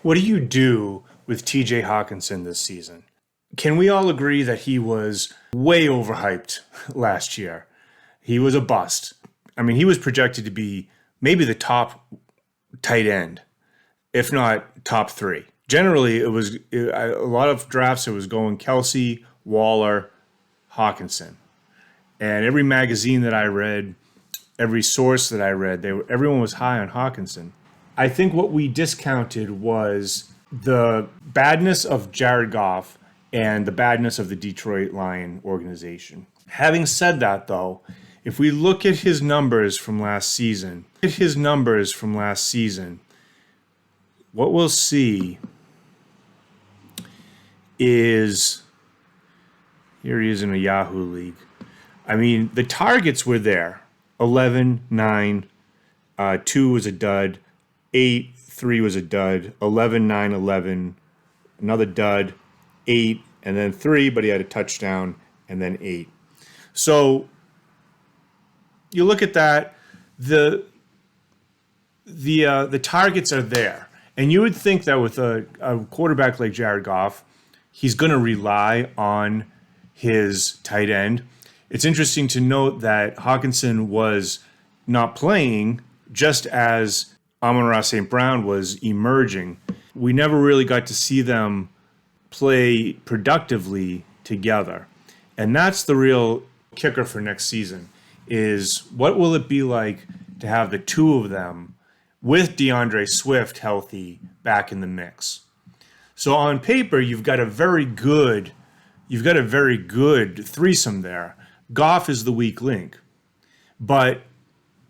What do you do with TJ Hockenson this season? Can we all agree that he was way overhyped last year? He was a bust. I mean, he was projected to be maybe the top tight end, if not top three. Generally, a lot of drafts, it was going Kelsey, Waller, Hockenson. And every magazine that I read, every source that I read, everyone was high on Hockenson. I think what we discounted was the badness of Jared Goff and the badness of the Detroit Lion organization. Having said that, though, if we look at his numbers from last season, what we'll see is, here he is in a Yahoo league. I mean, the targets were there. 11, 9, 2 was a dud, 8, 3 was a dud, 11, 9, 11, another dud, 8, and then 3, but he had a touchdown, and then 8. So you look at that, the targets are there. And you would think that with a quarterback like Jared Goff, he's going to rely on his tight end. It's interesting to note that Hockenson was not playing just as Amon-Ra St. Brown was emerging. We never really got to see them play productively together. And that's the real kicker for next season, is what will it be like to have the two of them with DeAndre Swift healthy back in the mix. So on paper, you've got a very good threesome there. Goff is the weak link. But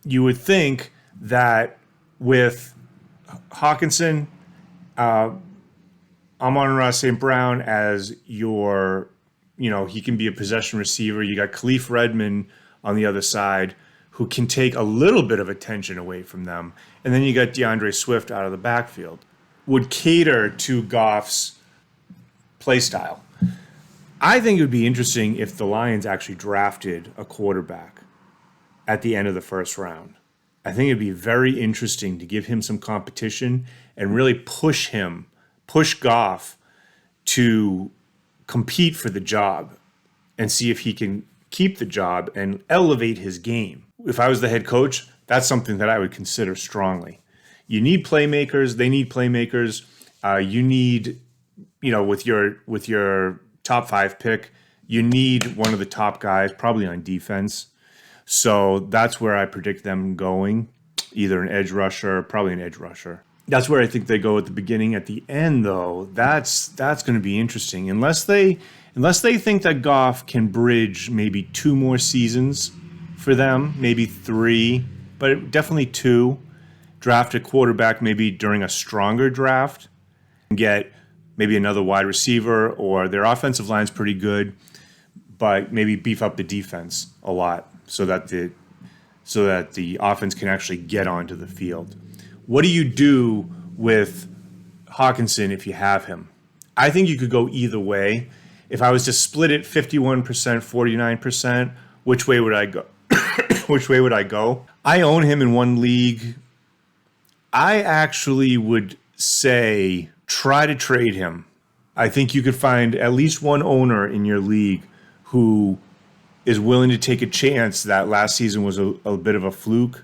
you would think that with Hockenson, Amon-Ra St. Brown as your, he can be a possession receiver. You got Khalif Redmond on the other side who can take a little bit of attention away from them. And then you got DeAndre Swift out of the backfield. Would cater to Goff's play style. I think it would be interesting if the Lions actually drafted a quarterback at the end of the first round. I think it'd be very interesting to give him some competition and really push Goff to compete for the job and see if he can keep the job and elevate his game. If I was the head coach, that's something that I would consider strongly. You need playmakers. They need playmakers. You need, with your top 5 pick, you need one of the top guys, probably on defense. So that's where I predict them going, either an edge rusher, probably an edge rusher. That's where I think they go at the beginning. At the end, though, that's going to be interesting. Unless they think that Goff can bridge maybe 2 more seasons for them, maybe 3, but definitely 2. Draft a quarterback maybe during a stronger draft and get maybe another wide receiver, or their offensive line's pretty good, but maybe beef up the defense a lot so that the offense can actually get onto the field. What do you do with Hockenson if you have him? I think you could go either way. If I was to split it 51%, 49%, which way would I go? I own him in one league. I actually would say try to trade him. I think you could find at least one owner in your league who is willing to take a chance that last season was a bit of a fluke.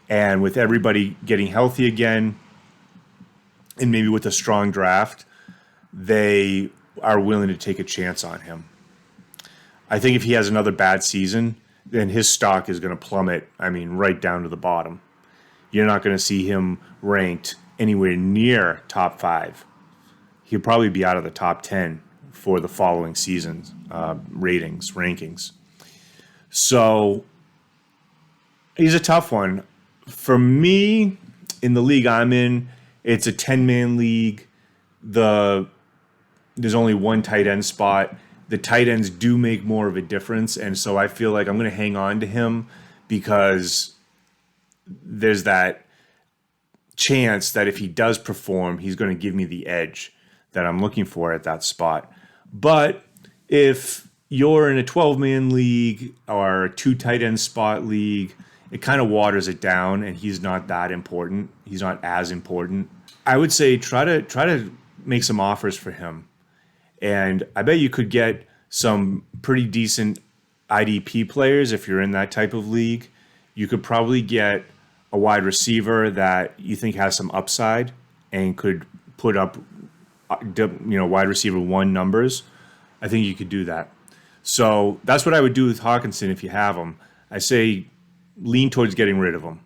And with everybody getting healthy again, and maybe with a strong draft, they are willing to take a chance on him. I think if he has another bad season, then his stock is going to plummet, right down to the bottom. You're not going to see him ranked anywhere near top 5. He'll probably be out of the top 10 for the following season's rankings. So he's a tough one. For me, in the league I'm in, it's a 10-man league. There's only one tight end spot. The tight ends do make more of a difference, and so I feel like I'm going to hang on to him because there's that chance that if he does perform, he's going to give me the edge that I'm looking for at that spot. But if you're in a 12-man league or a 2 tight end spot league, it kind of waters it down, and he's not that important. He's not as important. I would say try to make some offers for him, and I bet you could get some pretty decent IDP players if you're in that type of league. You could probably get a wide receiver that you think has some upside and could put up, wide receiver one numbers. I think you could do that. So that's what I would do with Hawkinson if you have him. I say lean towards getting rid of him.